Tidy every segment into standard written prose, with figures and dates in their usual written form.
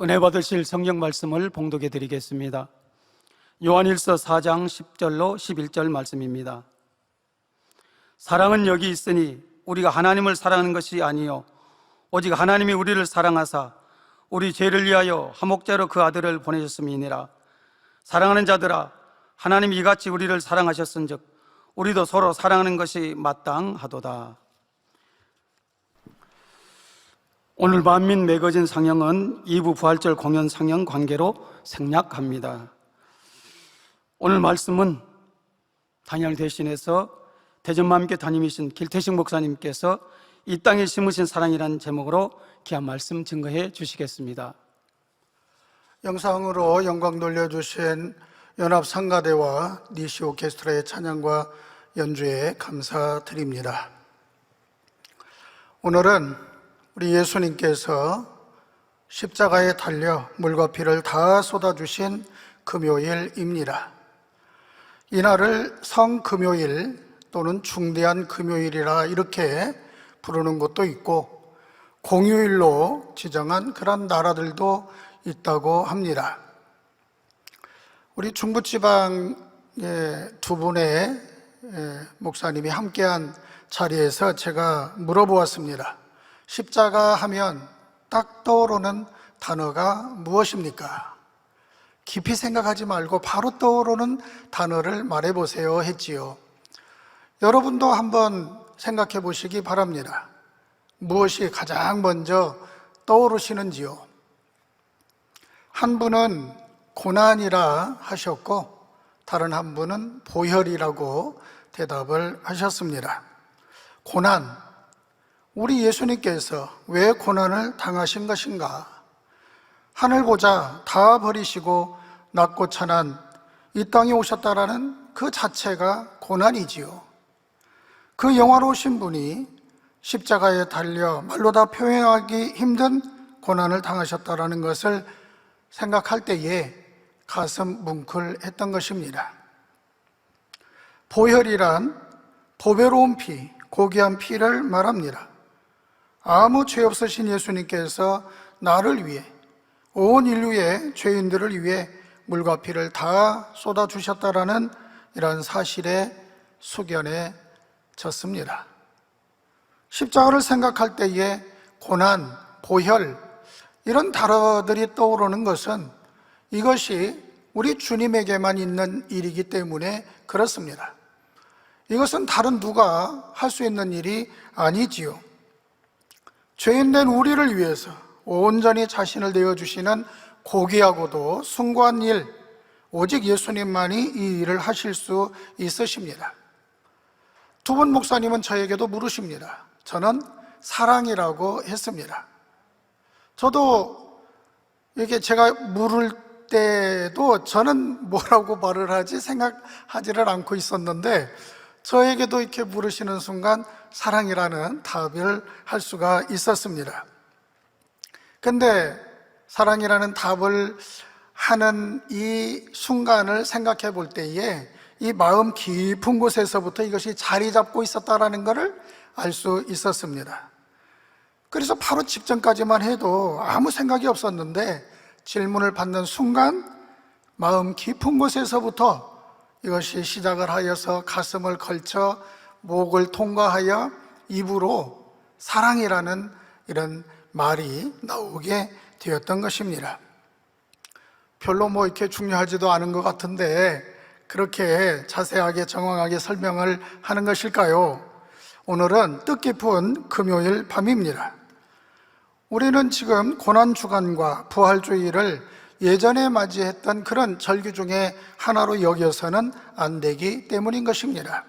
은혜 받으실 성경 말씀을 봉독해 드리겠습니다. 요한일서 4장 10절로 11절 말씀입니다. 사랑은 여기 있으니 우리가 하나님을 사랑하는 것이 아니요 오직 하나님이 우리를 사랑하사 우리 죄를 위하여 화목제로 그 아들을 보내셨음이니라. 사랑하는 자들아, 하나님이 이같이 우리를 사랑하셨은즉 우리도 서로 사랑하는 것이 마땅하도다. 오늘 만민 매거진 상영은 2부 부활절 공연 상영 관계로 생략합니다. 오늘 말씀은 단양을 대신해서 대전만민교회 담임이신 길태식 목사님께서 이 땅에 심으신 사랑이라는 제목으로 귀한 말씀 증거해 주시겠습니다. 영상으로 영광 돌려주신 연합상가대와 니시오 오케스트라의 찬양과 연주에 감사드립니다. 오늘은 우리 예수님께서 십자가에 달려 물과 피를 다 쏟아주신 금요일입니다. 이날을 성금요일 또는 중대한 금요일이라 이렇게 부르는 곳도 있고 공휴일로 지정한 그런 나라들도 있다고 합니다. 우리 중부지방의 두 분의 목사님이 함께한 자리에서 제가 물어보았습니다. 십자가 하면 딱 떠오르는 단어가 무엇입니까? 깊이 생각하지 말고 바로 떠오르는 단어를 말해보세요 했지요. 여러분도 한번 생각해 보시기 바랍니다. 무엇이 가장 먼저 떠오르시는지요? 한 분은 고난이라 하셨고 다른 한 분은 보혈이라고 대답을 하셨습니다. 고난, 우리 예수님께서 왜 고난을 당하신 것인가? 하늘 보자 다 버리시고 낮고 천한 이 땅에 오셨다라는 그 자체가 고난이지요. 그 영화로우신 분이 십자가에 달려 말로 다 표현하기 힘든 고난을 당하셨다라는 것을 생각할 때에 가슴 뭉클했던 것입니다. 보혈이란 보배로운 피, 고귀한 피를 말합니다. 아무 죄 없으신 예수님께서 나를 위해, 온 인류의 죄인들을 위해 물과 피를 다 쏟아주셨다라는 이런 사실에 숙연해 졌습니다. 십자가를 생각할 때에 고난, 보혈 이런 단어들이 떠오르는 것은 이것이 우리 주님에게만 있는 일이기 때문에 그렇습니다. 이것은 다른 누가 할 수 있는 일이 아니지요. 죄인된 우리를 위해서 온전히 자신을 내어주시는 고귀하고도 숭고한 일, 오직 예수님만이 이 일을 하실 수 있으십니다. 두 분 목사님은 저에게도 물으십니다. 저는 사랑이라고 했습니다. 저도 이게 제가 물을 때도 저는 뭐라고 말을 하지 생각하지를 않고 있었는데 저에게도 이렇게 물으시는 순간 사랑이라는 답을 할 수가 있었습니다. 근데 사랑이라는 답을 하는 이 순간을 생각해 볼 때에 이 마음 깊은 곳에서부터 이것이 자리 잡고 있었다라는 것을 알 수 있었습니다. 그래서 바로 직전까지만 해도 아무 생각이 없었는데 질문을 받는 순간 마음 깊은 곳에서부터 이것이 시작을 하여서 가슴을 걸쳐 목을 통과하여 입으로 사랑이라는 이런 말이 나오게 되었던 것입니다. 별로 이렇게 중요하지도 않은 것 같은데 그렇게 자세하게 정확하게 설명을 하는 것일까요? 오늘은 뜻깊은 금요일 밤입니다. 우리는 지금 고난주간과 부활주일을 예전에 맞이했던 그런 절기 중에 하나로 여겨서는 안 되기 때문인 것입니다.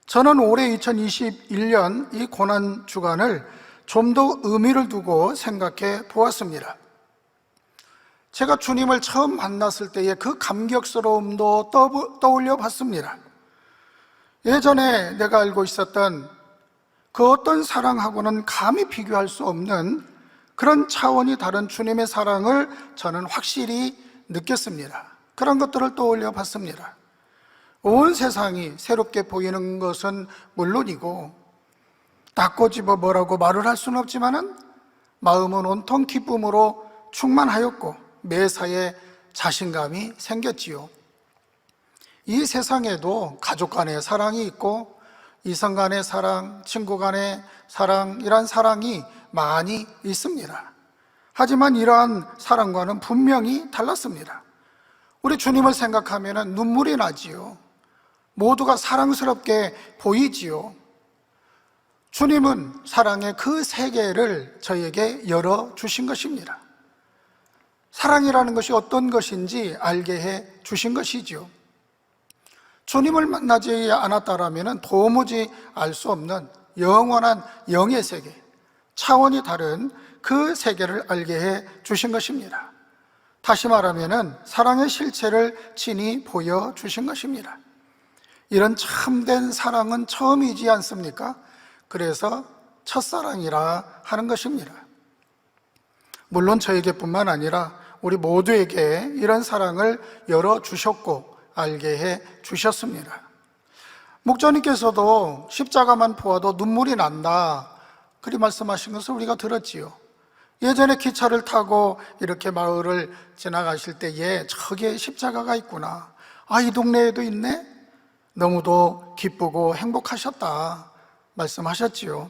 저는 올해 2021년 이 고난주간을 좀 더 의미를 두고 생각해 보았습니다. 제가 주님을 처음 만났을 때의 그 감격스러움도 떠올려 봤습니다. 예전에 내가 알고 있었던 그 어떤 사랑하고는 감히 비교할 수 없는 그런 차원이 다른 주님의 사랑을 저는 확실히 느꼈습니다. 그런 것들을 떠올려 봤습니다. 온 세상이 새롭게 보이는 것은 물론이고 닦고 집어 뭐라고 말을 할 수는 없지만은 마음은 온통 기쁨으로 충만하였고 매사에 자신감이 생겼지요. 이 세상에도 가족 간의 사랑이 있고 이성 간의 사랑, 친구 간의 사랑, 이런 사랑이 많이 있습니다. 하지만 이러한 사랑과는 분명히 달랐습니다. 우리 주님을 생각하면 눈물이 나지요. 모두가 사랑스럽게 보이지요. 주님은 사랑의 그 세계를 저에게 열어주신 것입니다. 사랑이라는 것이 어떤 것인지 알게 해 주신 것이지요. 주님을 만나지 않았다면 도무지 알 수 없는 영원한 영의 세계, 차원이 다른 그 세계를 알게 해 주신 것입니다. 다시 말하면 사랑의 실체를 친히 보여주신 것입니다. 이런 참된 사랑은 처음이지 않습니까? 그래서 첫사랑이라 하는 것입니다. 물론 저에게뿐만 아니라 우리 모두에게 이런 사랑을 열어주셨고 알게 해 주셨습니다. 목사님께서도 십자가만 보아도 눈물이 난다, 그리 말씀하신 것을 우리가 들었지요. 예전에 기차를 타고 이렇게 마을을 지나가실 때에 저기에 십자가가 있구나, 이 동네에도 있네, 너무도 기쁘고 행복하셨다 말씀하셨지요.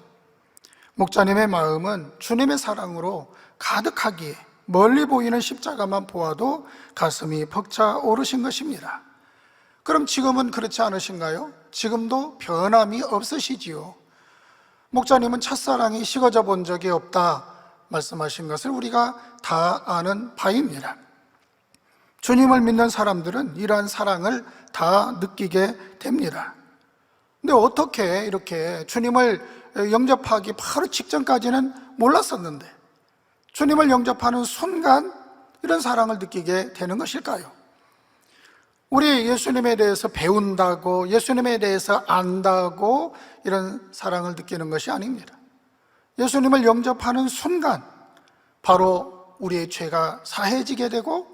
목사님의 마음은 주님의 사랑으로 가득하기에 멀리 보이는 십자가만 보아도 가슴이 벅차 오르신 것입니다. 그럼 지금은 그렇지 않으신가요? 지금도 변함이 없으시지요. 목사님은 첫사랑이 식어져 본 적이 없다 말씀하신 것을 우리가 다 아는 바입니다. 주님을 믿는 사람들은 이러한 사랑을 다 느끼게 됩니다. 근데 어떻게 이렇게 주님을 영접하기 바로 직전까지는 몰랐었는데 주님을 영접하는 순간 이런 사랑을 느끼게 되는 것일까요? 우리 예수님에 대해서 배운다고, 예수님에 대해서 안다고 이런 사랑을 느끼는 것이 아닙니다. 예수님을 영접하는 순간 바로 우리의 죄가 사해지게 되고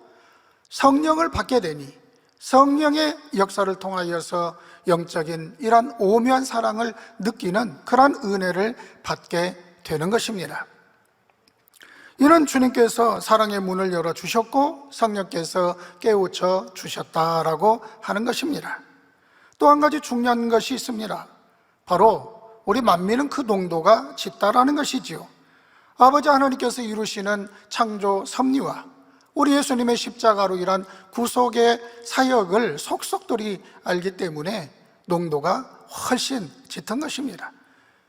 성령을 받게 되니 성령의 역사를 통하여서 영적인 이러한 오묘한 사랑을 느끼는 그러한 은혜를 받게 되는 것입니다. 이는 주님께서 사랑의 문을 열어주셨고 성령께서 깨우쳐 주셨다라고 하는 것입니다. 또 한 가지 중요한 것이 있습니다. 바로 우리 만민은 그 농도가 짙다라는 것이지요. 아버지 하나님께서 이루시는 창조 섭리와 우리 예수님의 십자가로 일한 구속의 사역을 속속들이 알기 때문에 농도가 훨씬 짙은 것입니다.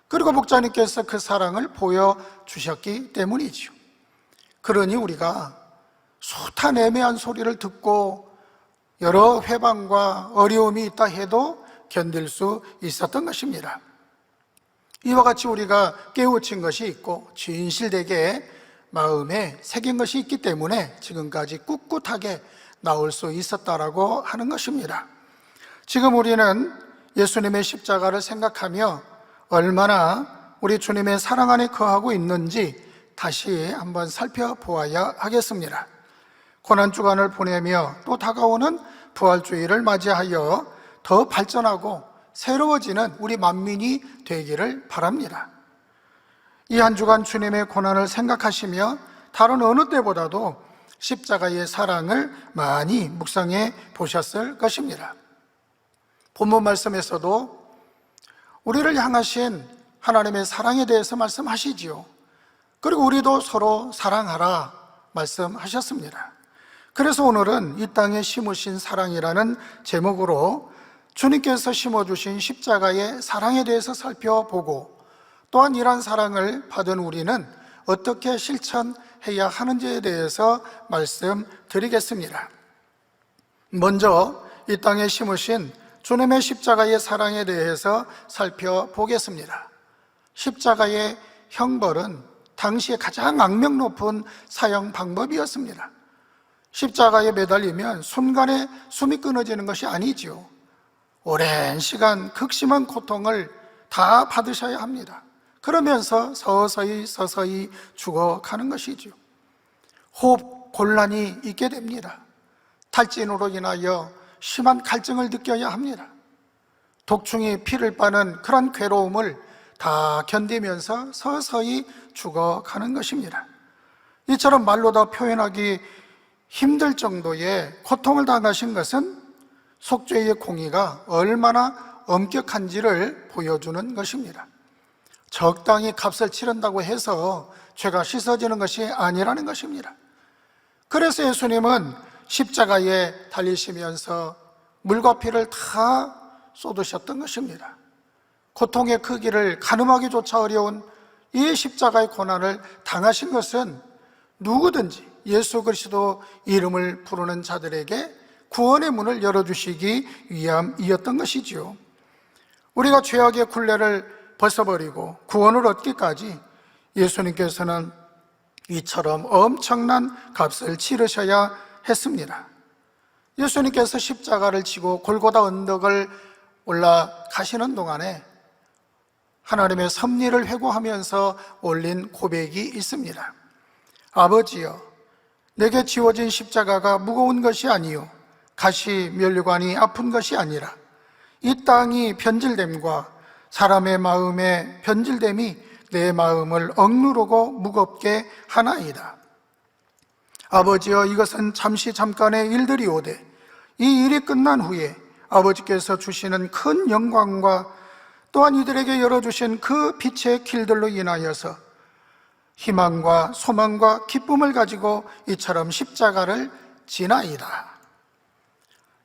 그리고 목자님께서 그 사랑을 보여주셨기 때문이지요. 그러니 우리가 숱한 애매한 소리를 듣고 여러 회방과 어려움이 있다 해도 견딜 수 있었던 것입니다. 이와 같이 우리가 깨우친 것이 있고 진실되게 마음에 새긴 것이 있기 때문에 지금까지 꿋꿋하게 나올 수 있었다라고 하는 것입니다. 지금 우리는 예수님의 십자가를 생각하며 얼마나 우리 주님의 사랑 안에 거하고 있는지 다시 한번 살펴보아야 하겠습니다. 고난주간을 보내며 또 다가오는 부활주의를 맞이하여 더 발전하고 새로워지는 우리 만민이 되기를 바랍니다. 이 한 주간 주님의 고난을 생각하시며 다른 어느 때보다도 십자가의 사랑을 많이 묵상해 보셨을 것입니다. 본문 말씀에서도 우리를 향하신 하나님의 사랑에 대해서 말씀하시지요. 그리고 우리도 서로 사랑하라 말씀하셨습니다. 그래서 오늘은 이 땅에 심으신 사랑이라는 제목으로 주님께서 심어주신 십자가의 사랑에 대해서 살펴보고 또한 이러한 사랑을 받은 우리는 어떻게 실천해야 하는지에 대해서 말씀드리겠습니다. 먼저 이 땅에 심으신 주님의 십자가의 사랑에 대해서 살펴보겠습니다. 십자가의 형벌은 당시에 가장 악명 높은 사형 방법이었습니다. 십자가에 매달리면 순간에 숨이 끊어지는 것이 아니지요. 오랜 시간 극심한 고통을 다 받으셔야 합니다. 그러면서 서서히 죽어가는 것이죠. 호흡 곤란이 있게 됩니다. 탈진으로 인하여 심한 갈증을 느껴야 합니다. 독충이 피를 빠는 그런 괴로움을 다 견디면서 서서히 죽어가는 것입니다. 이처럼 말로 다 표현하기 힘들 정도의 고통을 당하신 것은 속죄의 공의가 얼마나 엄격한지를 보여주는 것입니다. 적당히 값을 치른다고 해서 죄가 씻어지는 것이 아니라는 것입니다. 그래서 예수님은 십자가에 달리시면서 물과 피를 다 쏟으셨던 것입니다. 고통의 크기를 가늠하기조차 어려운 이 십자가의 고난을 당하신 것은 누구든지 예수 그리스도 이름을 부르는 자들에게 구원의 문을 열어주시기 위함이었던 것이지요. 우리가 죄악의 굴레를 벗어버리고 구원을 얻기까지 예수님께서는 이처럼 엄청난 값을 치르셔야 했습니다. 예수님께서 십자가를 지고 골고다 언덕을 올라가시는 동안에 하나님의 섭리를 회고하면서 올린 고백이 있습니다. 아버지여, 내게 지워진 십자가가 무거운 것이 아니요 가시 면류관이 아픈 것이 아니라 이 땅이 변질됨과 사람의 마음의 변질됨이 내 마음을 억누르고 무겁게 하나이다. 아버지여, 이것은 잠깐의 일들이오되 이 일이 끝난 후에 아버지께서 주시는 큰 영광과 또한 이들에게 열어주신 그 빛의 길들로 인하여서 희망과 소망과 기쁨을 가지고 이처럼 십자가를 지나이다.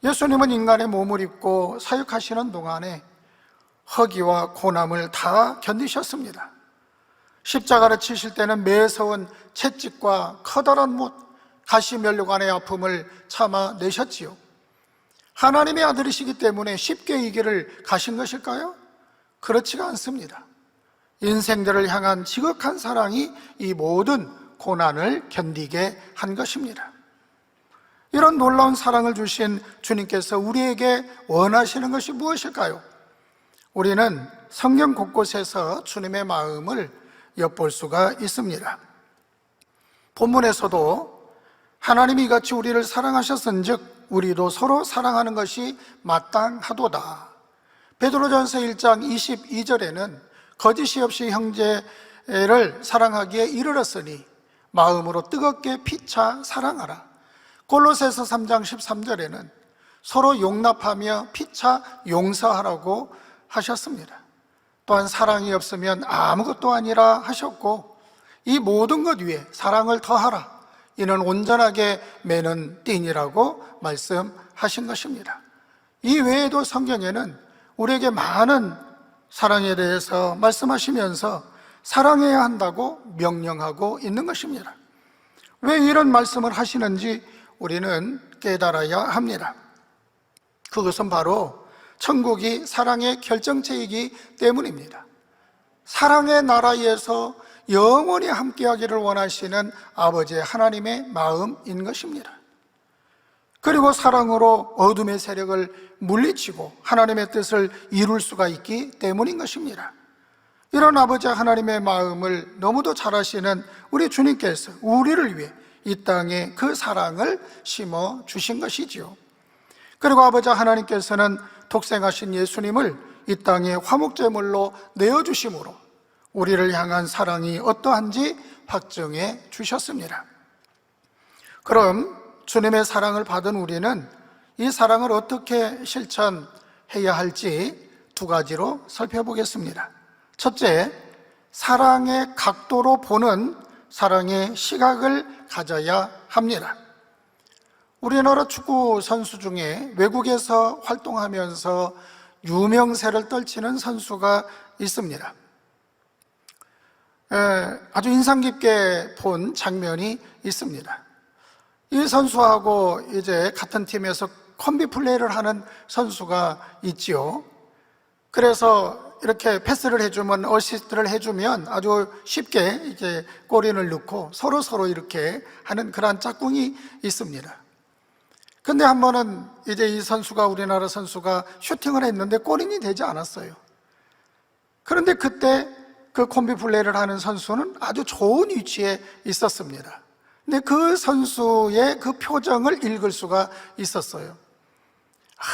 예수님은 인간의 몸을 입고 사역하시는 동안에 허기와 고난을 다 견디셨습니다. 십자가를 치실 때는 매서운 채찍과 커다란 못, 가시면류관의 아픔을 참아내셨지요. 하나님의 아들이시기 때문에 쉽게 이 길을 가신 것일까요? 그렇지가 않습니다. 인생들을 향한 지극한 사랑이 이 모든 고난을 견디게 한 것입니다. 이런 놀라운 사랑을 주신 주님께서 우리에게 원하시는 것이 무엇일까요? 우리는 성경 곳곳에서 주님의 마음을 엿볼 수가 있습니다. 본문에서도 하나님이 이같이 우리를 사랑하셨은즉 우리도 서로 사랑하는 것이 마땅하도다. 베드로전서 1장 22절에는 거짓이 없이 형제를 사랑하기에 이르렀으니 마음으로 뜨겁게 피차 사랑하라. 골로새서 3장 13절에는 서로 용납하며 피차 용서하라고 하셨습니다. 또한 사랑이 없으면 아무것도 아니라 하셨고 이 모든 것 위에 사랑을 더하라. 이는 온전하게 매는 띠니라고 말씀하신 것입니다. 이 외에도 성경에는 우리에게 많은 사랑에 대해서 말씀하시면서 사랑해야 한다고 명령하고 있는 것입니다. 왜 이런 말씀을 하시는지 우리는 깨달아야 합니다. 그것은 바로 천국이 사랑의 결정체이기 때문입니다. 사랑의 나라에서 영원히 함께하기를 원하시는 아버지의 하나님의 마음인 것입니다. 그리고 사랑으로 어둠의 세력을 물리치고 하나님의 뜻을 이룰 수가 있기 때문인 것입니다. 이런 아버지 하나님의 마음을 너무도 잘 아시는 우리 주님께서 우리를 위해 이 땅에 그 사랑을 심어 주신 것이지요. 그리고 아버지 하나님께서는 독생하신 예수님을 이 땅에 화목제물로 내어주심으로 우리를 향한 사랑이 어떠한지 확증해 주셨습니다. 그럼 주님의 사랑을 받은 우리는 이 사랑을 어떻게 실천해야 할지 두 가지로 살펴보겠습니다. 첫째, 사랑의 각도로 보는 사랑의 시각을 가져야 합니다. 우리나라 축구 선수 중에 외국에서 활동하면서 유명세를 떨치는 선수가 있습니다. 아주 인상 깊게 본 장면이 있습니다. 이 선수하고 이제 같은 팀에서 콤비 플레이를 하는 선수가 있지요. 그래서 이렇게 패스를 해주면, 어시스트를 해주면 아주 쉽게 이제 골인을 넣고 서로 이렇게 하는 그러한 짝꿍이 있습니다. 근데 한 번은 이제 이 선수가, 우리나라 선수가 슈팅을 했는데 골인이 되지 않았어요. 그런데 그때 그 콤비 플레이를 하는 선수는 아주 좋은 위치에 있었습니다. 근데 그 선수의 그 표정을 읽을 수가 있었어요.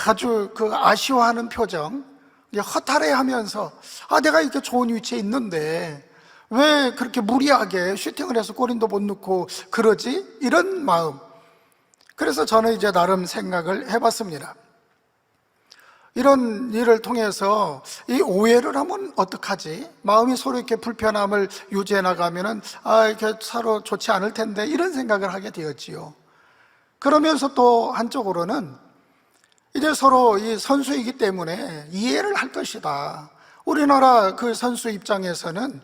아주 그 아쉬워하는 표정, 허탈해 하면서, 내가 이렇게 좋은 위치에 있는데 왜 그렇게 무리하게 슈팅을 해서 골인도 못 넣고 그러지? 이런 마음. 그래서 저는 이제 나름 생각을 해봤습니다. 이런 일을 통해서 이 오해를 하면 어떡하지? 마음이 서로 이렇게 불편함을 유지해 나가면은 이렇게 서로 좋지 않을 텐데, 이런 생각을 하게 되었지요. 그러면서 또 한쪽으로는 이제 서로 이 선수이기 때문에 이해를 할 것이다. 우리나라 그 선수 입장에서는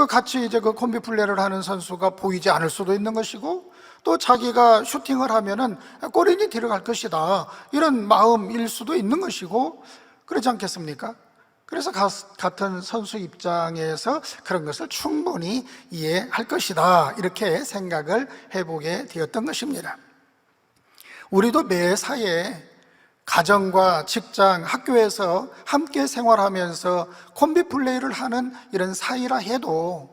같이 이제 그 콤비 플레이를 하는 선수가 보이지 않을 수도 있는 것이고, 또 자기가 슈팅을 하면은 골인이 들어갈 것이다, 이런 마음일 수도 있는 것이고, 그렇지 않겠습니까? 그래서 같은 선수 입장에서 그런 것을 충분히 이해할 것이다, 이렇게 생각을 해보게 되었던 것입니다. 우리도 매사에 가정과 직장, 학교에서 함께 생활하면서 콤비 플레이를 하는 이런 사이라 해도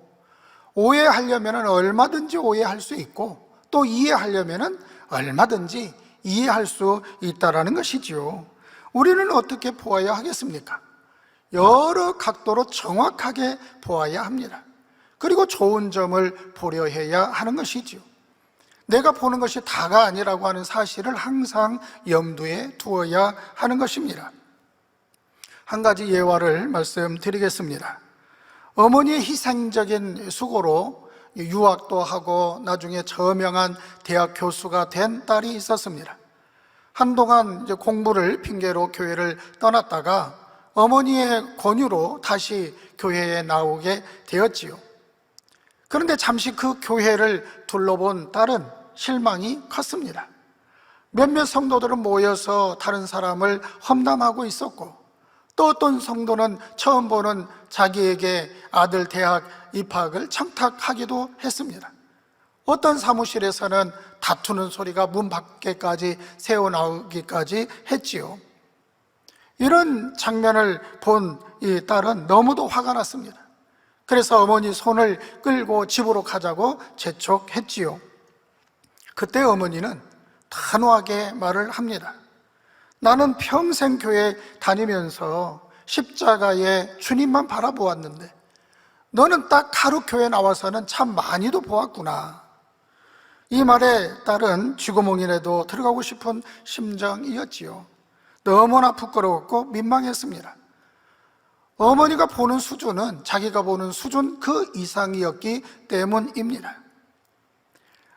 오해하려면 얼마든지 오해할 수 있고, 또 이해하려면 얼마든지 이해할 수 있다는 것이지요. 우리는 어떻게 보아야 하겠습니까? 여러 각도로 정확하게 보아야 합니다. 그리고 좋은 점을 보려 해야 하는 것이지요. 내가 보는 것이 다가 아니라고 하는 사실을 항상 염두에 두어야 하는 것입니다. 한 가지 예화를 말씀드리겠습니다. 어머니의 희생적인 수고로 유학도 하고 나중에 저명한 대학 교수가 된 딸이 있었습니다. 한동안 이제 공부를 핑계로 교회를 떠났다가 어머니의 권유로 다시 교회에 나오게 되었지요. 그런데 잠시 그 교회를 둘러본 딸은 실망이 컸습니다. 몇몇 성도들은 모여서 다른 사람을 험담하고 있었고, 또 어떤 성도는 처음 보는 자기에게 아들 대학 입학을 청탁하기도 했습니다. 어떤 사무실에서는 다투는 소리가 문 밖에까지 새어나오기까지 했지요. 이런 장면을 본 이 딸은 너무도 화가 났습니다. 그래서 어머니 손을 끌고 집으로 가자고 재촉했지요. 그때 어머니는 단호하게 말을 합니다. 나는 평생 교회 다니면서 십자가에 주님만 바라보았는데 너는 딱 하루 교회 나와서는 참 많이도 보았구나. 이 말에 딸은 쥐구멍이라도 들어가고 싶은 심정이었지요. 너무나 부끄러웠고 민망했습니다. 어머니가 보는 수준은 자기가 보는 수준 그 이상이었기 때문입니다.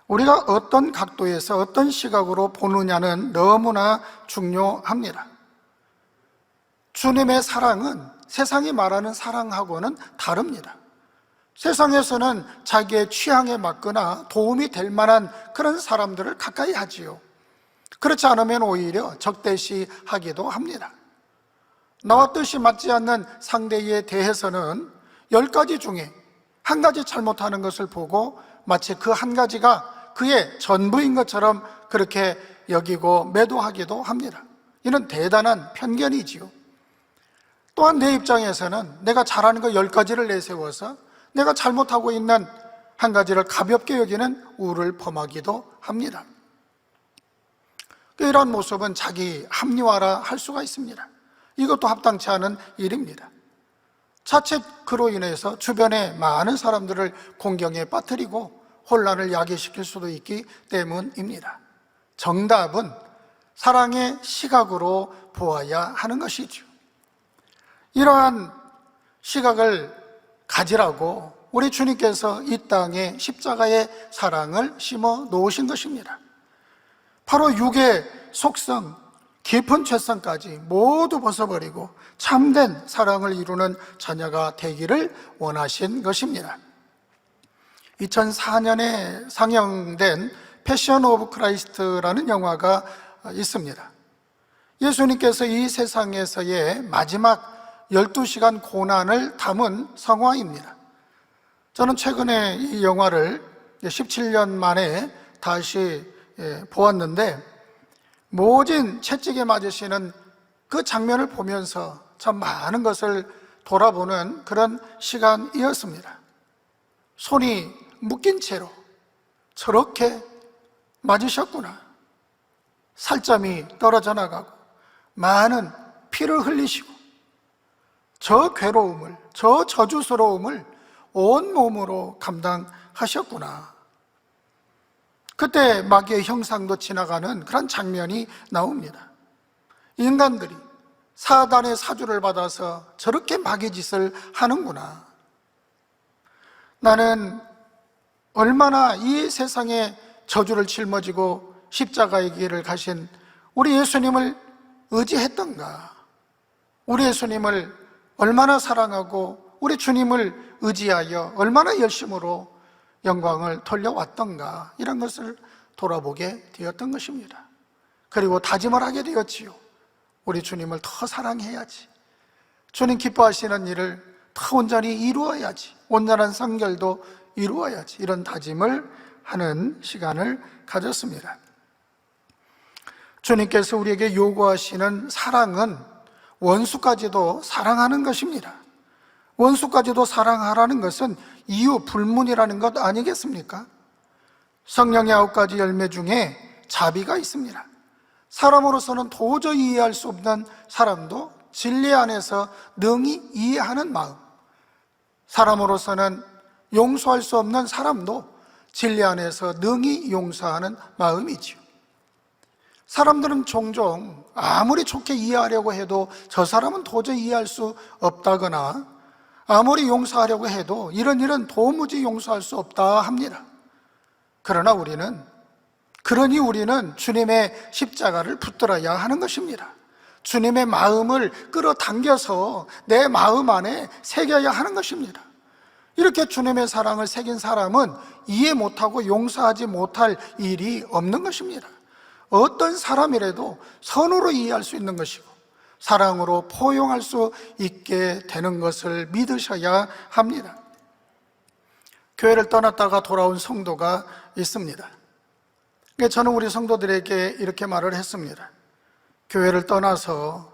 우리가 어떤 각도에서 어떤 시각으로 보느냐는 너무나 중요합니다. 주님의 사랑은 세상이 말하는 사랑하고는 다릅니다. 세상에서는 자기의 취향에 맞거나 도움이 될 만한 그런 사람들을 가까이 하지요. 그렇지 않으면 오히려 적대시하기도 합니다. 나와 뜻이 맞지 않는 상대에 대해서는 10가지 중에 한 가지 잘못하는 것을 보고 마치 그 한 가지가 그의 전부인 것처럼 그렇게 여기고 매도하기도 합니다. 이는 대단한 편견이지요. 또한 내 입장에서는 내가 잘하는 거 10가지를 내세워서 내가 잘못하고 있는 한 가지를 가볍게 여기는 우를 범하기도 합니다. 이러한 모습은 자기 합리화라 할 수가 있습니다. 이것도 합당치 않은 일입니다. 자칫 그로 인해서 주변의 많은 사람들을 공경에 빠뜨리고 혼란을 야기시킬 수도 있기 때문입니다. 정답은 사랑의 시각으로 보아야 하는 것이죠. 이러한 시각을 가지라고 우리 주님께서 이 땅에 십자가의 사랑을 심어 놓으신 것입니다. 바로 육의 속성, 깊은 죄성까지 모두 벗어버리고 참된 사랑을 이루는 자녀가 되기를 원하신 것입니다. 2004년에 상영된 패션 오브 크라이스트라는 영화가 있습니다. 예수님께서 이 세상에서의 마지막 12시간 고난을 담은 성화입니다. 저는 최근에 이 영화를 17년 만에 다시 보았는데, 모진 채찍에 맞으시는 그 장면을 보면서 참 많은 것을 돌아보는 그런 시간이었습니다. 손이 묶인 채로 저렇게 맞으셨구나. 살점이 떨어져 나가고 많은 피를 흘리시고 저 괴로움을, 저 저주스러움을 온 몸으로 감당하셨구나. 그때 마귀의 형상도 지나가는 그런 장면이 나옵니다. 인간들이 사단의 사주를 받아서 저렇게 마귀 짓을 하는구나. 나는 얼마나 이 세상에 저주를 짊어지고 십자가의 길을 가신 우리 예수님을 의지했던가. 우리 예수님을 얼마나 사랑하고 우리 주님을 의지하여 얼마나 열심으로 영광을 돌려왔던가, 이런 것을 돌아보게 되었던 것입니다. 그리고 다짐을 하게 되었지요. 우리 주님을 더 사랑해야지, 주님 기뻐하시는 일을 더 온전히 이루어야지, 온전한 성결도 이루어야지, 이런 다짐을 하는 시간을 가졌습니다. 주님께서 우리에게 요구하시는 사랑은 원수까지도 사랑하는 것입니다. 원수까지도 사랑하라는 것은 이유 불문이라는 것 아니겠습니까? 성령의 9가지 열매 중에 자비가 있습니다. 사람으로서는 도저히 이해할 수 없는 사람도 진리 안에서 능히 이해하는 마음, 사람으로서는 용서할 수 없는 사람도 진리 안에서 능히 용서하는 마음이지요. 사람들은 종종 아무리 좋게 이해하려고 해도 저 사람은 도저히 이해할 수 없다거나, 아무리 용서하려고 해도 이런 일은 도무지 용서할 수 없다 합니다. 그러나 그러니 우리는 주님의 십자가를 붙들어야 하는 것입니다. 주님의 마음을 끌어당겨서 내 마음 안에 새겨야 하는 것입니다. 이렇게 주님의 사랑을 새긴 사람은 이해 못하고 용서하지 못할 일이 없는 것입니다. 어떤 사람이라도 선으로 이해할 수 있는 것이고 사랑으로 포용할 수 있게 되는 것을 믿으셔야 합니다. 교회를 떠났다가 돌아온 성도가 있습니다. 저는 우리 성도들에게 이렇게 말을 했습니다. 교회를 떠나서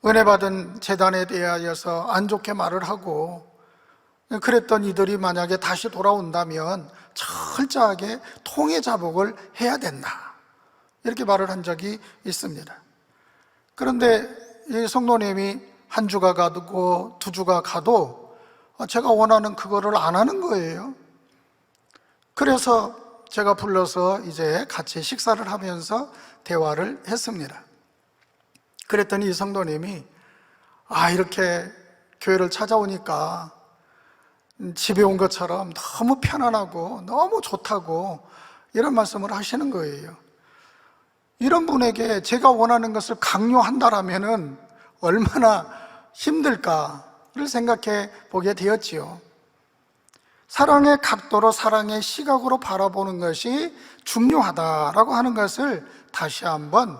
은혜 받은 재단에 대하여서 안 좋게 말을 하고 그랬던 이들이 만약에 다시 돌아온다면 철저하게 통해 자복을 해야 된다, 이렇게 말을 한 적이 있습니다. 그런데 이 성도님이 한 주가 가고 두 주가 가도 제가 원하는 그거를 안 하는 거예요. 그래서 제가 불러서 이제 같이 식사를 하면서 대화를 했습니다. 그랬더니 이 성도님이 이렇게 교회를 찾아오니까 집에 온 것처럼 너무 편안하고 너무 좋다고 이런 말씀을 하시는 거예요. 이런 분에게 제가 원하는 것을 강요한다라면 얼마나 힘들까를 생각해 보게 되었지요. 사랑의 각도로, 사랑의 시각으로 바라보는 것이 중요하다라고 하는 것을 다시 한번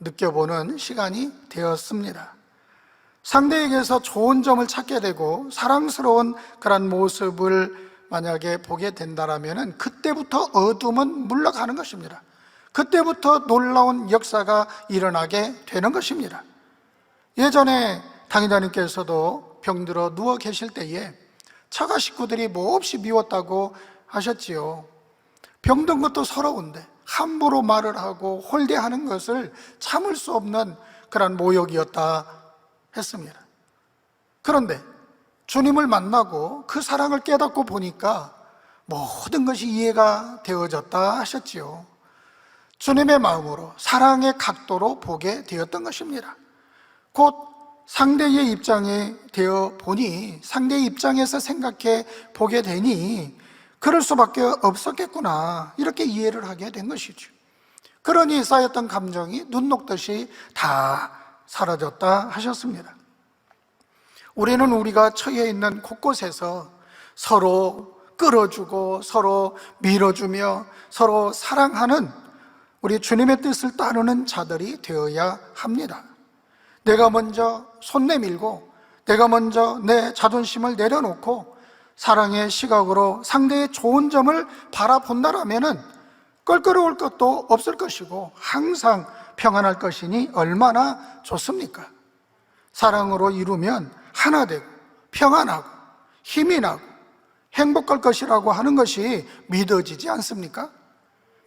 느껴보는 시간이 되었습니다. 상대에게서 좋은 점을 찾게 되고 사랑스러운 그런 모습을 만약에 보게 된다면 그때부터 어둠은 물러가는 것입니다. 그때부터 놀라운 역사가 일어나게 되는 것입니다. 예전에 당회장님께서도 병들어 누워 계실 때에 처가 식구들이 몹시 미웠다고 하셨지요. 병든 것도 서러운데 함부로 말을 하고 홀대하는 것을 참을 수 없는 그런 모욕이었다 했습니다. 그런데 주님을 만나고 그 사랑을 깨닫고 보니까 모든 것이 이해가 되어졌다 하셨지요. 주님의 마음으로, 사랑의 각도로 보게 되었던 것입니다. 곧 상대의 입장에 되어 보니, 상대의 입장에서 생각해 보게 되니 그럴 수밖에 없었겠구나, 이렇게 이해를 하게 된 것이죠. 그러니 쌓였던 감정이 눈 녹듯이 다 사라졌다 하셨습니다. 우리는 우리가 처해 있는 곳곳에서 서로 끌어주고 서로 밀어주며 서로 사랑하는 우리 주님의 뜻을 따르는 자들이 되어야 합니다. 내가 먼저 손 내밀고 내가 먼저 내 자존심을 내려놓고 사랑의 시각으로 상대의 좋은 점을 바라본다라면 껄끄러울 것도 없을 것이고 항상 평안할 것이니 얼마나 좋습니까? 사랑으로 이루면 하나 되고 평안하고 힘이 나고 행복할 것이라고 하는 것이 믿어지지 않습니까?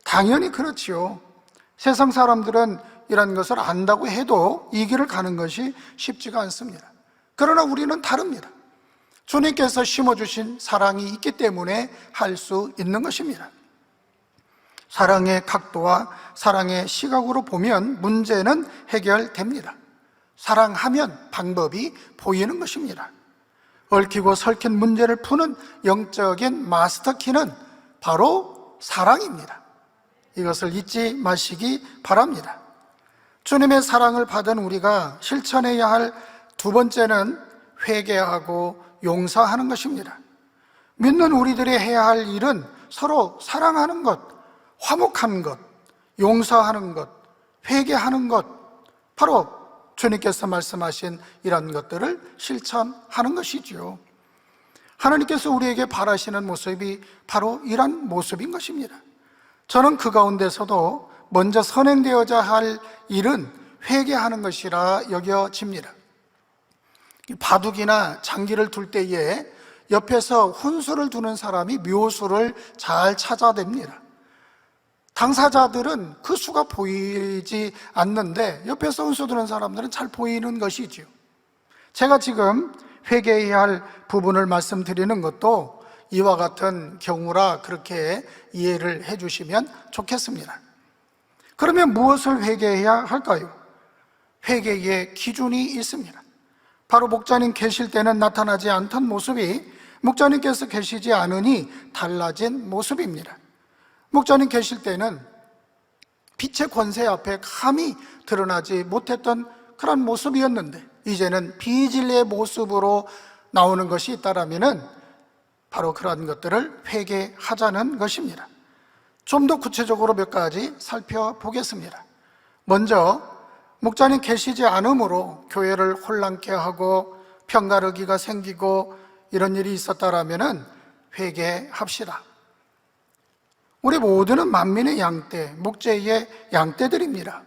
당연히 그렇지요. 세상 사람들은 이런 것을 안다고 해도 이 길을 가는 것이 쉽지가 않습니다. 그러나 우리는 다릅니다. 주님께서 심어주신 사랑이 있기 때문에 할 수 있는 것입니다. 사랑의 각도와 사랑의 시각으로 보면 문제는 해결됩니다. 사랑하면 방법이 보이는 것입니다. 얽히고 설킨 문제를 푸는 영적인 마스터키는 바로 사랑입니다. 이것을 잊지 마시기 바랍니다. 주님의 사랑을 받은 우리가 실천해야 할 두 번째는 회개하고 용서하는 것입니다. 믿는 우리들이 해야 할 일은 서로 사랑하는 것, 화목하는 것, 용서하는 것, 회개하는 것, 바로 주님께서 말씀하신 이런 것들을 실천하는 것이지요. 하나님께서 우리에게 바라시는 모습이 바로 이런 모습인 것입니다. 저는 그 가운데서도 먼저 선행되어야 할 일은 회개하는 것이라 여겨집니다. 바둑이나 장기를 둘 때에 옆에서 훈수를 두는 사람이 묘수를 잘 찾아냅니다. 당사자들은 그 수가 보이지 않는데 옆에서 훈수 두는 사람들은 잘 보이는 것이지요. 제가 지금 회개해야 할 부분을 말씀드리는 것도 이와 같은 경우라 그렇게 이해를 해주시면 좋겠습니다. 그러면 무엇을 회개해야 할까요? 회개의 기준이 있습니다. 바로 목자님 계실 때는 나타나지 않던 모습이 목자님께서 계시지 않으니 달라진 모습입니다. 목자님 계실 때는 빛의 권세 앞에 감히 드러나지 못했던 그런 모습이었는데 이제는 비진리의 모습으로 나오는 것이 있다라면은 바로 그런 것들을 회개하자는 것입니다. 좀 더 구체적으로 몇 가지 살펴보겠습니다. 먼저 목자님 계시지 않으므로 교회를 혼란케 하고 편가르기가 생기고 이런 일이 있었다라면은 회개합시다. 우리 모두는 만민의 양떼, 목재의 양떼들입니다.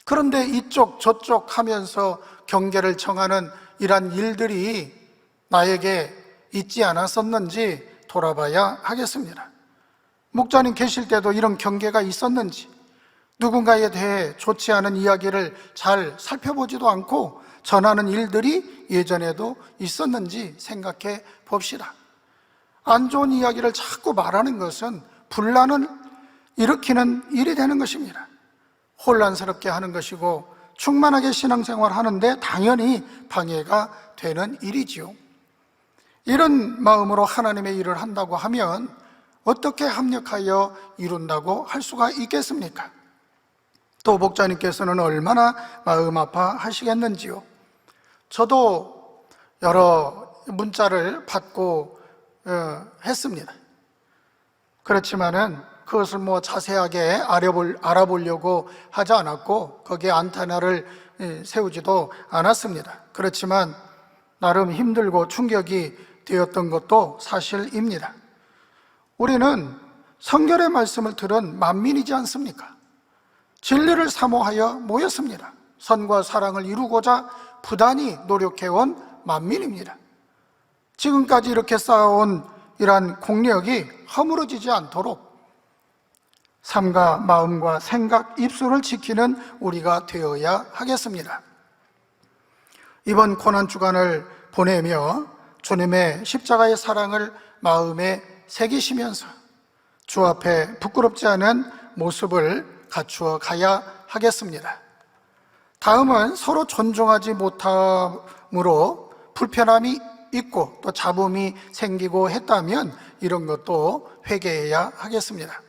그런데 이쪽 저쪽 하면서 경계를 정하는 이러한 일들이 나에게 있지 않았었는지 돌아봐야 하겠습니다. 목자님 계실 때도 이런 경계가 있었는지, 누군가에 대해 좋지 않은 이야기를 잘 살펴보지도 않고 전하는 일들이 예전에도 있었는지 생각해 봅시다. 안 좋은 이야기를 자꾸 말하는 것은 분란을 일으키는 일이 되는 것입니다. 혼란스럽게 하는 것이고 충만하게 신앙생활 하는데 당연히 방해가 되는 일이지요. 이런 마음으로 하나님의 일을 한다고 하면 어떻게 합력하여 이룬다고 할 수가 있겠습니까? 또 목자님께서는 얼마나 마음 아파하시겠는지요. 저도 여러 문자를 받고 했습니다. 그렇지만은 그것을 자세하게 알아보려고 하지 않았고 거기에 안테나를 세우지도 않았습니다. 그렇지만 나름 힘들고 충격이 되었던 것도 사실입니다. 우리는 성결의 말씀을 들은 만민이지 않습니까? 진리를 사모하여 모였습니다. 선과 사랑을 이루고자 부단히 노력해온 만민입니다. 지금까지 이렇게 쌓아온 이러한 공력이 허물어지지 않도록 삶과 마음과 생각, 입술을 지키는 우리가 되어야 하겠습니다. 이번 고난주간을 보내며 주님의 십자가의 사랑을 마음에 새기시면서 주 앞에 부끄럽지 않은 모습을 갖추어 가야 하겠습니다. 다음은 서로 존중하지 못함으로 불편함이 있고 또 잡음이 생기고 했다면 이런 것도 회개해야 하겠습니다.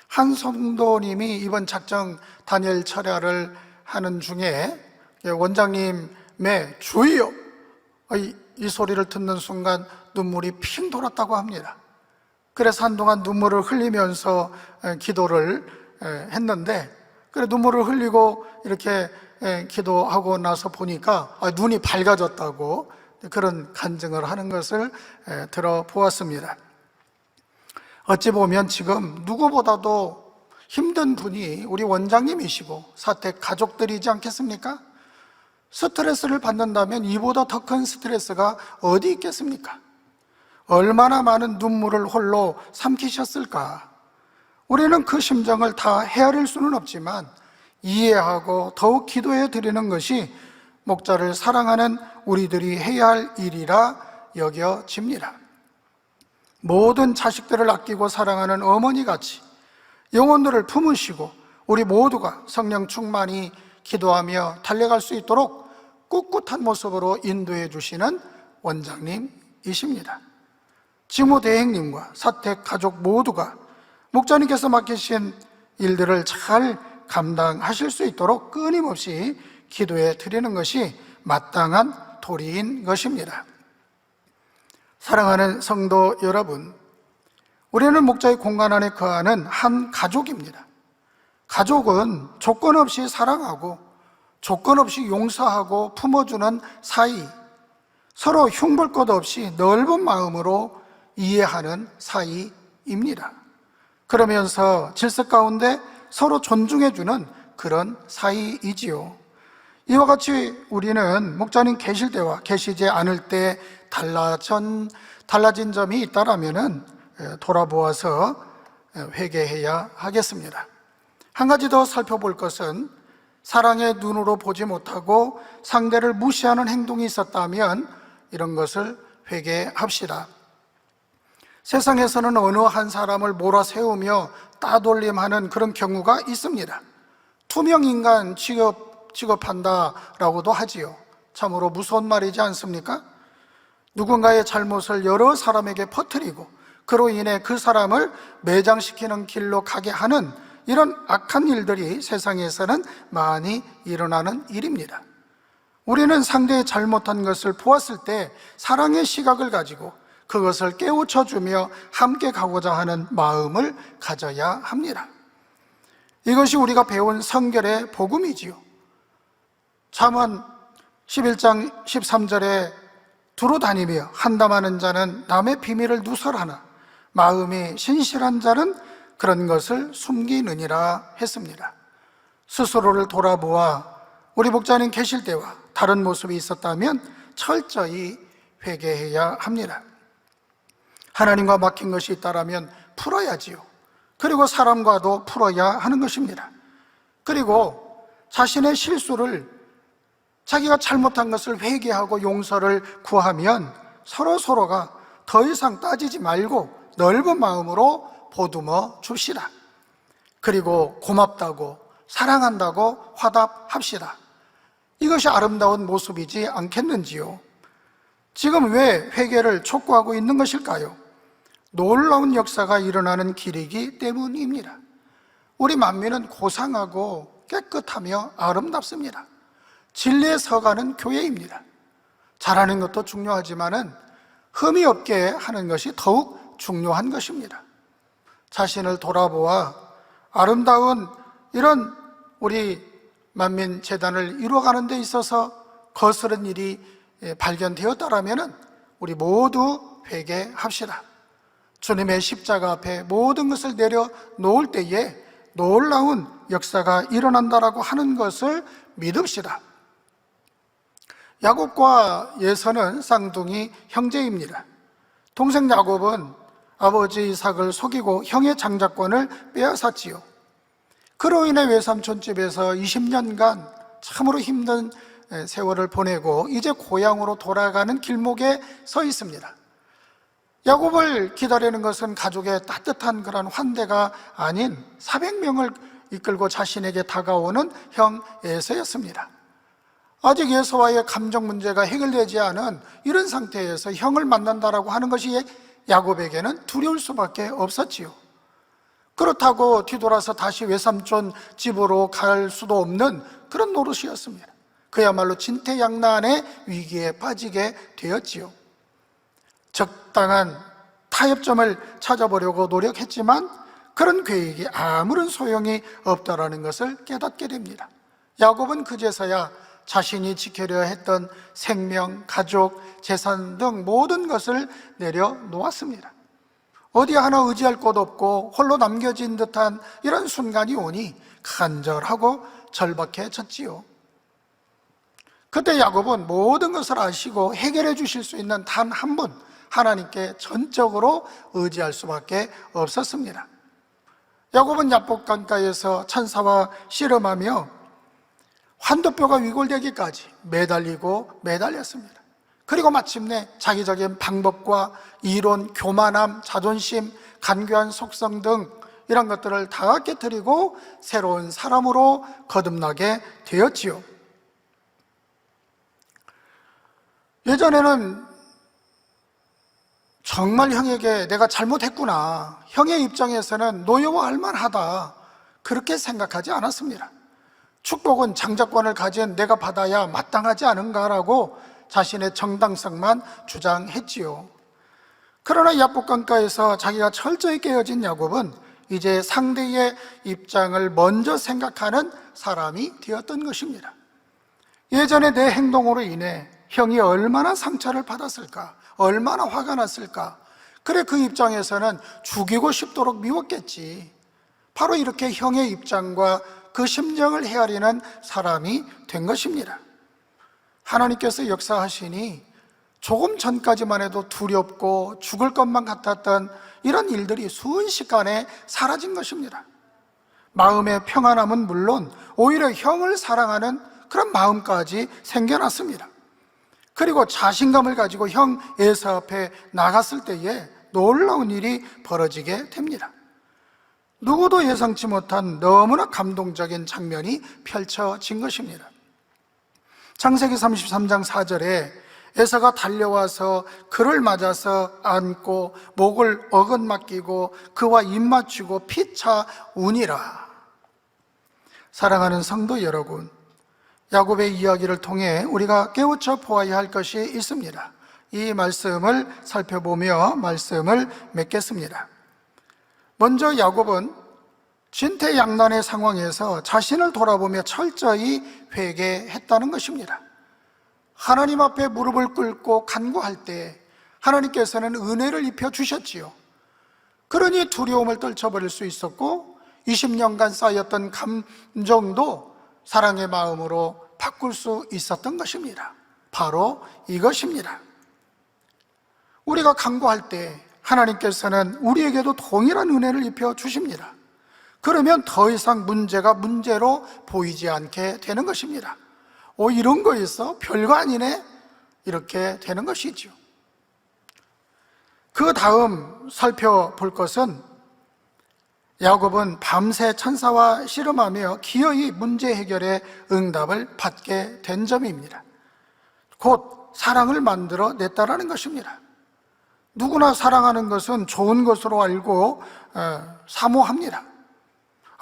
한 성도님이 이번 작정 단열 철야를 하는 중에 원장님의 주여 이 소리를 듣는 순간 눈물이 핑 돌았다고 합니다. 그래서 한동안 눈물을 흘리면서 기도를 했는데 그래 눈물을 흘리고 이렇게 기도하고 나서 보니까 눈이 밝아졌다고 그런 간증을 하는 것을 들어보았습니다. 어찌 보면 지금 누구보다도 힘든 분이 우리 원장님이시고 사택 가족들이지 않겠습니까? 스트레스를 받는다면 이보다 더 큰 스트레스가 어디 있겠습니까? 얼마나 많은 눈물을 홀로 삼키셨을까? 우리는 그 심정을 다 헤아릴 수는 없지만 이해하고 더욱 기도해 드리는 것이 목자를 사랑하는 우리들이 해야 할 일이라 여겨집니다. 모든 자식들을 아끼고 사랑하는 어머니같이 영혼들을 품으시고 우리 모두가 성령 충만히 기도하며 달려갈 수 있도록 꿋꿋한 모습으로 인도해 주시는 원장님이십니다. 직무대행님과 사택 가족 모두가 목자님께서 맡기신 일들을 잘 감당하실 수 있도록 끊임없이 기도해 드리는 것이 마땅한 도리인 것입니다. 사랑하는 성도 여러분, 우리는 목자의 공간 안에 거하는 한 가족입니다. 가족은 조건 없이 사랑하고 조건 없이 용서하고 품어주는 사이, 서로 흉볼 것 없이 넓은 마음으로 이해하는 사이입니다. 그러면서 질서 가운데 서로 존중해주는 그런 사이이지요. 이와 같이 우리는 목자님 계실 때와 계시지 않을 때 달라진 점이 있다라면은 돌아보아서 회개해야 하겠습니다. 한 가지 더 살펴볼 것은 사랑의 눈으로 보지 못하고 상대를 무시하는 행동이 있었다면 이런 것을 회개합시다. 세상에서는 어느 한 사람을 몰아세우며 따돌림하는 그런 경우가 있습니다. 투명인간 취급한다라고도 하지요. 참으로 무서운 말이지 않습니까? 누군가의 잘못을 여러 사람에게 퍼뜨리고 그로 인해 그 사람을 매장시키는 길로 가게 하는 이런 악한 일들이 세상에서는 많이 일어나는 일입니다. 우리는 상대의 잘못한 것을 보았을 때 사랑의 시각을 가지고 그것을 깨우쳐주며 함께 가고자 하는 마음을 가져야 합니다. 이것이 우리가 배운 성결의 복음이지요. 잠언 11장 13절에 두루 다니며 한담하는 자는 남의 비밀을 누설하나 마음이 신실한 자는 그런 것을 숨기느니라 했습니다. 스스로를 돌아보아 우리 목자님 계실 때와 다른 모습이 있었다면 철저히 회개해야 합니다. 하나님과 막힌 것이 있다라면 풀어야지요. 그리고 사람과도 풀어야 하는 것입니다. 그리고 자신의 실수를 자기가 잘못한 것을 회개하고 용서를 구하면 서로가 더 이상 따지지 말고 넓은 마음으로 보듬어 줍시다. 그리고 고맙다고 사랑한다고 화답합시다. 이것이 아름다운 모습이지 않겠는지요? 지금 왜 회개를 촉구하고 있는 것일까요? 놀라운 역사가 일어나는 길이기 때문입니다. 우리 만민은 고상하고 깨끗하며 아름답습니다. 진리에 서가는 교회입니다. 잘하는 것도 중요하지만은 흠이 없게 하는 것이 더욱 중요한 것입니다. 자신을 돌아보아 아름다운 이런 우리 만민재단을 이루어가는 데 있어서 거스른 일이 발견되었다라면 우리 모두 회개합시다. 주님의 십자가 앞에 모든 것을 내려놓을 때에 놀라운 역사가 일어난다라고 하는 것을 믿읍시다. 야곱과 예서는 쌍둥이 형제입니다. 동생 야곱은 아버지 이삭을 속이고 형의 장자권을 빼앗았지요. 그로 인해 외삼촌 집에서 20년간 참으로 힘든 세월을 보내고 이제 고향으로 돌아가는 길목에 서 있습니다. 야곱을 기다리는 것은 가족의 따뜻한 그런 환대가 아닌 400명을 이끌고 자신에게 다가오는 형 에서였습니다. 아직 에서와의 감정 문제가 해결되지 않은 이런 상태에서 형을 만난다라고 하는 것이 야곱에게는 두려울 수밖에 없었지요. 그렇다고 뒤돌아서 다시 외삼촌 집으로 갈 수도 없는 그런 노릇이었습니다. 그야말로 진퇴양난의 위기에 빠지게 되었지요. 적당한 타협점을 찾아보려고 노력했지만 그런 계획이 아무런 소용이 없다라는 것을 깨닫게 됩니다. 야곱은 그제서야 자신이 지키려 했던 생명, 가족, 재산 등 모든 것을 내려놓았습니다. 어디 하나 의지할 곳 없고 홀로 남겨진 듯한 이런 순간이 오니 간절하고 절박해졌지요. 그때 야곱은 모든 것을 아시고 해결해 주실 수 있는 단 한 분, 하나님께 전적으로 의지할 수밖에 없었습니다. 야곱은 야복 강가에서 천사와 씨름하며 환도뼈가 위골되기까지 매달렸습니다. 그리고 마침내 자기적인 방법과 이론, 교만함, 자존심, 간교한 속성 등 이런 것들을 다 깨뜨리고 새로운 사람으로 거듭나게 되었지요. 예전에는 정말 형에게 내가 잘못했구나, 형의 입장에서는 노여워할 만하다, 그렇게 생각하지 않았습니다. 축복은 장자권을 가진 내가 받아야 마땅하지 않은가라고 자신의 정당성만 주장했지요. 그러나 야복강가에서 자기가 철저히 깨어진 야곱은 이제 상대의 입장을 먼저 생각하는 사람이 되었던 것입니다. 예전에 내 행동으로 인해 형이 얼마나 상처를 받았을까, 얼마나 화가 났을까. 그래, 그 입장에서는 죽이고 싶도록 미웠겠지. 바로 이렇게 형의 입장과 그 심정을 헤아리는 사람이 된 것입니다. 하나님께서 역사하시니 조금 전까지만 해도 두렵고 죽을 것만 같았던 이런 일들이 순식간에 사라진 것입니다. 마음의 평안함은 물론 오히려 형을 사랑하는 그런 마음까지 생겨났습니다. 그리고 자신감을 가지고 형 에서 앞에 나갔을 때에 놀라운 일이 벌어지게 됩니다. 누구도 예상치 못한 너무나 감동적인 장면이 펼쳐진 것입니다. 창세기 33장 4절에 에서가 달려와서 그를 맞아서 안고 목을 어긋맡기고 그와 입맞추고 피차 우니라. 사랑하는 성도 여러분, 야곱의 이야기를 통해 우리가 깨우쳐 보아야 할 것이 있습니다. 이 말씀을 살펴보며 말씀을 맺겠습니다. 먼저 야곱은 진퇴양난의 상황에서 자신을 돌아보며 철저히 회개했다는 것입니다. 하나님 앞에 무릎을 꿇고 간구할 때 하나님께서는 은혜를 입혀 주셨지요. 그러니 두려움을 떨쳐버릴 수 있었고 20년간 쌓였던 감정도 사랑의 마음으로 바꿀 수 있었던 것입니다. 바로 이것입니다. 우리가 간구할 때 하나님께서는 우리에게도 동일한 은혜를 입혀 주십니다. 그러면 더 이상 문제가 문제로 보이지 않게 되는 것입니다. 이런 거 있어? 별거 아니네? 이렇게 되는 것이죠. 그 다음 살펴볼 것은 야곱은 밤새 천사와 씨름하며 기어이 문제 해결의 응답을 받게 된 점입니다. 곧 사랑을 만들어 냈다라는 것입니다. 누구나 사랑하는 것은 좋은 것으로 알고 사모합니다.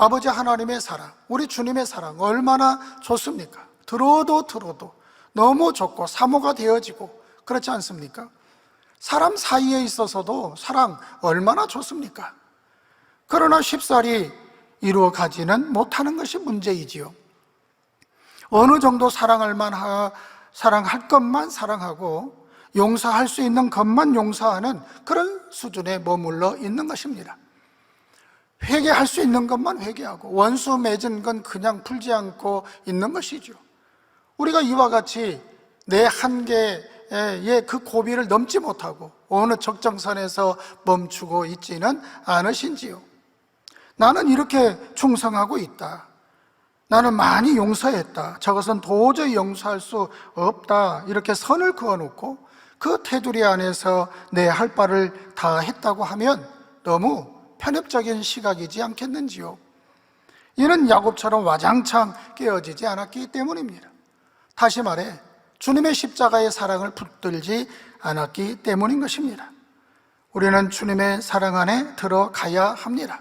아버지 하나님의 사랑, 우리 주님의 사랑 얼마나 좋습니까? 들어도 너무 좋고 사모가 되어지고 그렇지 않습니까? 사람 사이에 있어서도 사랑 얼마나 좋습니까? 그러나 쉽사리 이루어가지는 못하는 것이 문제이지요. 어느 정도 사랑할 것만 사랑하고 용서할 수 있는 것만 용서하는 그런 수준에 머물러 있는 것입니다. 회개할 수 있는 것만 회개하고 원수 맺은 건 그냥 풀지 않고 있는 것이죠. 우리가 이와 같이 내 한계의 그 고비를 넘지 못하고 어느 적정선에서 멈추고 있지는 않으신지요. 나는 이렇게 충성하고 있다, 나는 많이 용서했다, 저것은 도저히 용서할 수 없다, 이렇게 선을 그어놓고 그 테두리 안에서 내 할 바를 다 했다고 하면 너무 편협적인 시각이지 않겠는지요. 이는 야곱처럼 와장창 깨어지지 않았기 때문입니다. 다시 말해 주님의 십자가의 사랑을 붙들지 않았기 때문인 것입니다. 우리는 주님의 사랑 안에 들어가야 합니다.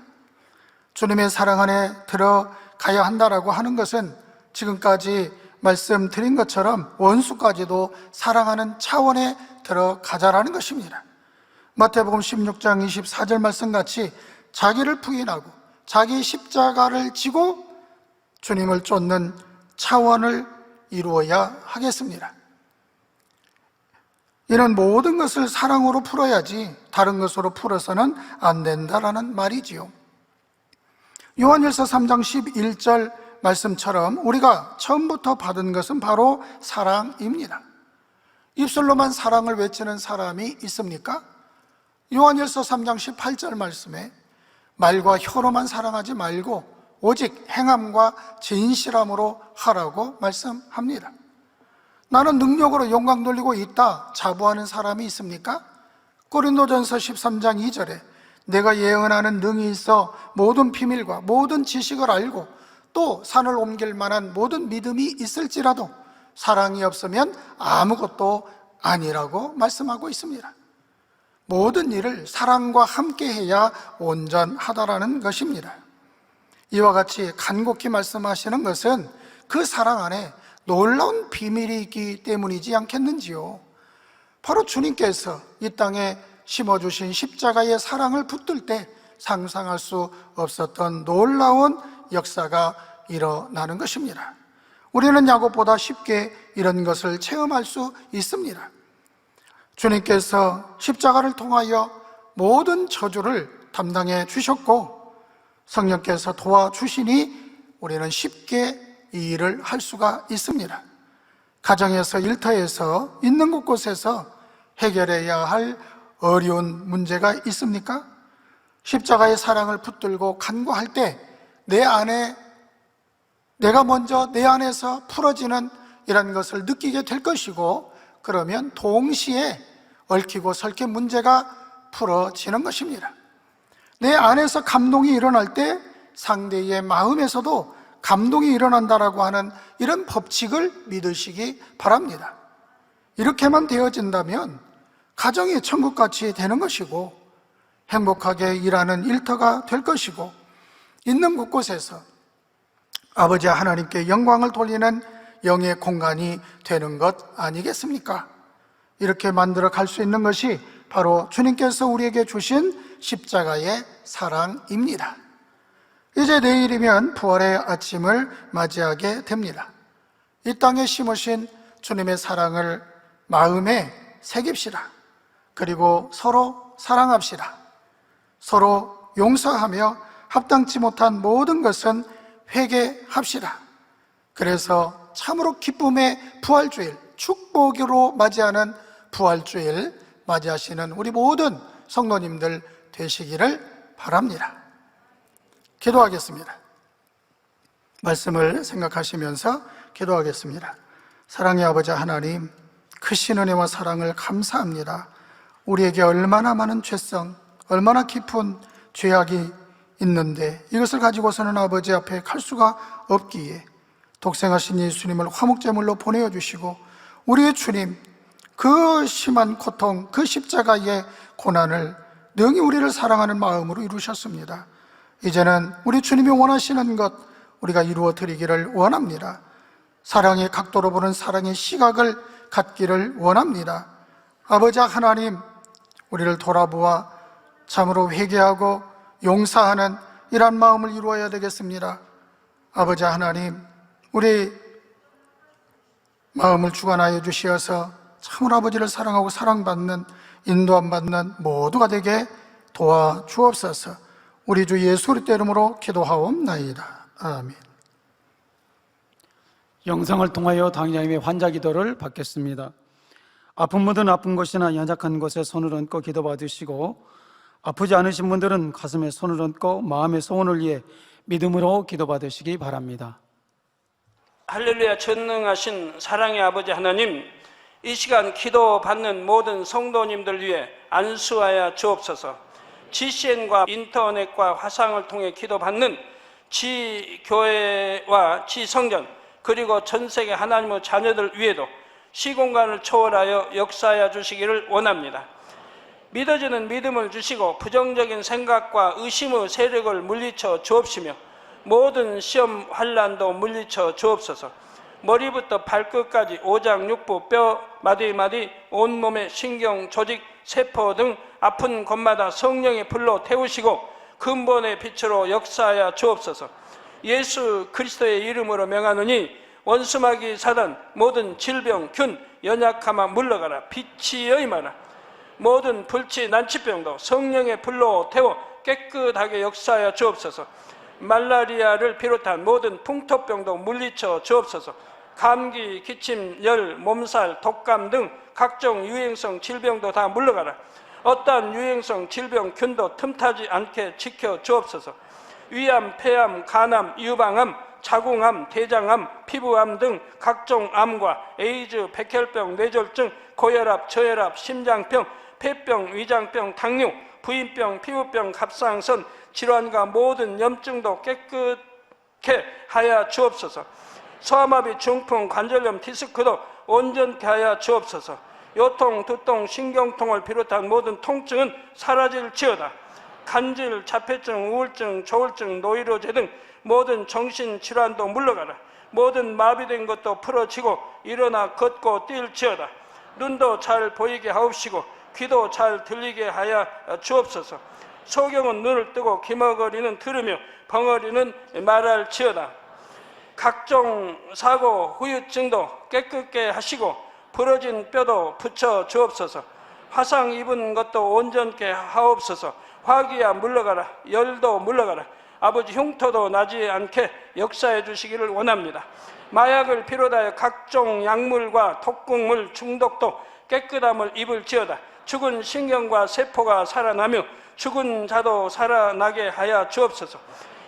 주님의 사랑 안에 들어가야 한다라고 하는 것은 지금까지 말씀드린 것처럼 원수까지도 사랑하는 차원에 들어가자라는 것입니다. 마태복음 16장 24절 말씀같이 자기를 부인하고 자기 십자가를 지고 주님을 쫓는 차원을 이루어야 하겠습니다. 이는 모든 것을 사랑으로 풀어야지 다른 것으로 풀어서는 안 된다라는 말이지요. 요한일서 3장 11절 말씀처럼 우리가 처음부터 받은 것은 바로 사랑입니다. 입술로만 사랑을 외치는 사람이 있습니까? 요한일서 3장 18절 말씀에 말과 혀로만 사랑하지 말고 오직 행함과 진실함으로 하라고 말씀합니다. 나는 능력으로 영광 돌리고 있다 자부하는 사람이 있습니까? 고린도전서 13장 2절에 내가 예언하는 능이 있어 모든 비밀과 모든 지식을 알고 또 산을 옮길 만한 모든 믿음이 있을지라도 사랑이 없으면 아무것도 아니라고 말씀하고 있습니다. 모든 일을 사랑과 함께 해야 온전하다라는 것입니다. 이와 같이 간곡히 말씀하시는 것은 그 사랑 안에 놀라운 비밀이 있기 때문이지 않겠는지요. 바로 주님께서 이 땅에 심어주신 십자가의 사랑을 붙들 때 상상할 수 없었던 놀라운 역사가 일어나는 것입니다. 우리는 야곱보다 쉽게 이런 것을 체험할 수 있습니다. 주님께서 십자가를 통하여 모든 저주를 담당해 주셨고 성령께서 도와주시니 우리는 쉽게 이 일을 할 수가 있습니다. 가정에서, 일터에서, 있는 곳곳에서 해결해야 할 어려운 문제가 있습니까? 십자가의 사랑을 붙들고 간구할 때 내 안에, 내가 먼저 내 안에서 풀어지는 이런 것을 느끼게 될 것이고, 그러면 동시에 얽히고 설킨 문제가 풀어지는 것입니다. 내 안에서 감동이 일어날 때 상대의 마음에서도 감동이 일어난다라고 하는 이런 법칙을 믿으시기 바랍니다. 이렇게만 되어진다면 가정이 천국같이 되는 것이고 행복하게 일하는 일터가 될 것이고 있는 곳곳에서 아버지 하나님께 영광을 돌리는 영의 공간이 되는 것 아니겠습니까? 이렇게 만들어 갈 수 있는 것이 바로 주님께서 우리에게 주신 십자가의 사랑입니다. 이제 내일이면 부활의 아침을 맞이하게 됩니다. 이 땅에 심으신 주님의 사랑을 마음에 새깁시다. 그리고 서로 사랑합시다. 서로 용서하며 합당치 못한 모든 것은 회개합시다. 그래서 참으로 기쁨의 부활주일, 축복으로 맞이하는 부활주일 맞이하시는 우리 모든 성도님들 되시기를 바랍니다. 기도하겠습니다. 말씀을 생각하시면서 기도하겠습니다. 사랑의 아버지 하나님, 크신 은혜와 사랑을 감사합니다. 우리에게 얼마나 많은 죄성, 얼마나 깊은 죄악이 있는데 이것을 가지고서는 아버지 앞에 갈 수가 없기에 독생하신 예수님을 화목제물로 보내어 주시고 우리의 주님, 그 심한 고통, 그 십자가의 고난을 능히 우리를 사랑하는 마음으로 이루셨습니다. 이제는 우리 주님이 원하시는 것 우리가 이루어 드리기를 원합니다. 사랑의 각도로 보는 사랑의 시각을 갖기를 원합니다. 아버지 하나님, 우리를 돌아보아 참으로 회개하고 용서하는 이러한 마음을 이루어야 되겠습니다. 아버지 하나님, 우리 마음을 주관하여 주시어서 참으로 아버지를 사랑하고 사랑받는, 인도함 받는 모두가 되게 도와주옵소서. 우리 주 예수 그리스도 이름으로 기도하옵나이다. 아멘. 영상을 통하여 당장님의 환자 기도를 받겠습니다. 아픈 분들은 아픈 곳이나 연약한 곳에 손을 얹고 기도 받으시고, 아프지 않으신 분들은 가슴에 손을 얹고 마음의 소원을 위해 믿음으로 기도 받으시기 바랍니다. 할렐루야. 전능하신 사랑의 아버지 하나님, 이 시간 기도 받는 모든 성도님들 위해 안수하여 주옵소서. GCN과 인터넷과 화상을 통해 기도 받는 지교회와 지성전 그리고 전세계 하나님의 자녀들 위에도 시공간을 초월하여 역사하여 주시기를 원합니다. 믿어지는 믿음을 주시고 부정적인 생각과 의심의 세력을 물리쳐 주옵시며 모든 시험 환난도 물리쳐 주옵소서. 머리부터 발끝까지 오장육부 뼈 마디마디 온몸의 신경 조직 세포 등 아픈 곳마다 성령의 불로 태우시고 근본의 빛으로 역사하여 주옵소서. 예수 그리스도의 이름으로 명하노니 원수마귀 사단 모든 질병 균 연약함아 물러가라. 빛이 임하라. 모든 불치 난치병도 성령의 불로 태워 깨끗하게 역사하여 주옵소서. 말라리아를 비롯한 모든 풍토병도 물리쳐 주옵소서. 감기, 기침, 열, 몸살, 독감 등 각종 유행성 질병도 다 물러가라. 어떠한 유행성 질병 균도 틈타지 않게 지켜 주옵소서. 위암, 폐암, 간암, 유방암, 자궁암, 대장암, 피부암 등 각종 암과 에이즈, 백혈병, 뇌졸중, 고혈압, 저혈압, 심장병, 폐병, 위장병, 당뇨, 부인병, 피부병, 갑상선 질환과 모든 염증도 깨끗게 하여 주옵소서. 소아마비, 중풍, 관절염, 디스크도 온전케 하여 주옵소서. 요통, 두통, 신경통을 비롯한 모든 통증은 사라질지어다. 간질, 자폐증, 우울증, 조울증, 노이로제 등 모든 정신질환도 물러가라. 모든 마비된 것도 풀어지고 일어나 걷고 뛸지어다. 눈도 잘 보이게 하옵시고 귀도 잘 들리게 하여 주옵소서. 소경은 눈을 뜨고 기머거리는 들으며 벙어리는 말할지어다. 각종 사고, 후유증도 깨끗게 하시고 부러진 뼈도 붙여 주옵소서. 화상 입은 것도 온전케 하옵소서. 화기야 물러가라. 열도 물러가라. 아버지 흉터도 나지 않게 역사해 주시기를 원합니다. 마약을 비롯하여 각종 약물과 독극물 중독도 깨끗함을 입을지어다. 죽은 신경과 세포가 살아나며 죽은 자도 살아나게 하여 주옵소서.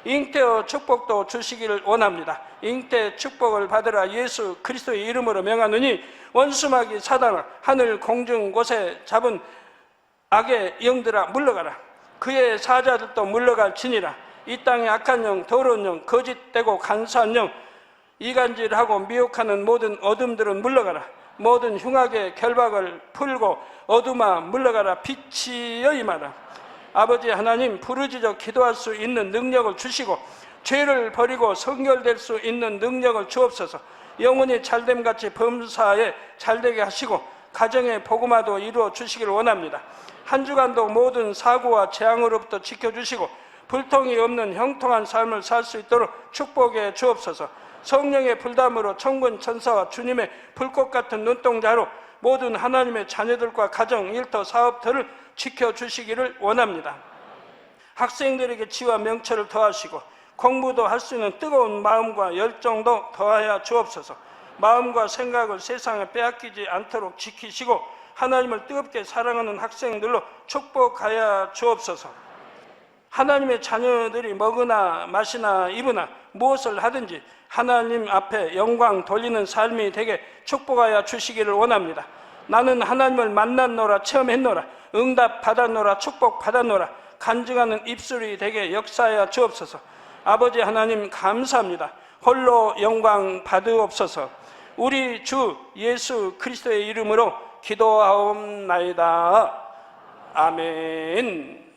잉태의 축복도 주시기를 원합니다. 잉태 축복을 받으라. 예수 그리스도의 이름으로 명하노니 원수마귀 사단아, 하늘 공중 곳에 잡은 악의 영들아 물러가라. 그의 사자들도 물러갈지니라. 이 땅의 악한 영, 더러운 영, 거짓되고 간사한 영, 이간질하고 미혹하는 모든 어둠들은 물러가라. 모든 흉악의 결박을 풀고 어둠아 물러가라. 빛이여 임하라. 아버지 하나님, 부르짖어 기도할 수 있는 능력을 주시고 죄를 버리고 성결될 수 있는 능력을 주옵소서. 영혼이 잘됨같이 범사에 잘되게 하시고 가정의 복음화도 이루어 주시기를 원합니다. 한 주간도 모든 사고와 재앙으로부터 지켜주시고 불통이 없는 형통한 삶을 살 수 있도록 축복해 주옵소서. 성령의 불담으로 천군 천사와 주님의 불꽃 같은 눈동자로 모든 하나님의 자녀들과 가정, 일터, 사업들을 지켜주시기를 원합니다. 학생들에게 지와 명철을 더하시고 공부도 할 수 있는 뜨거운 마음과 열정도 더하여 주옵소서. 마음과 생각을 세상에 빼앗기지 않도록 지키시고 하나님을 뜨겁게 사랑하는 학생들로 축복하여 주옵소서. 하나님의 자녀들이 먹으나 마시나 입으나 무엇을 하든지 하나님 앞에 영광 돌리는 삶이 되게 축복하여 주시기를 원합니다. 나는 하나님을 만났노라, 체험했노라, 응답 받았노라, 축복 받았노라, 간증하는 입술이 되게 역사하여 주옵소서. 아버지 하나님 감사합니다. 홀로 영광 받으옵소서. 우리 주 예수 그리스도의 이름으로 기도하옵나이다. 아멘.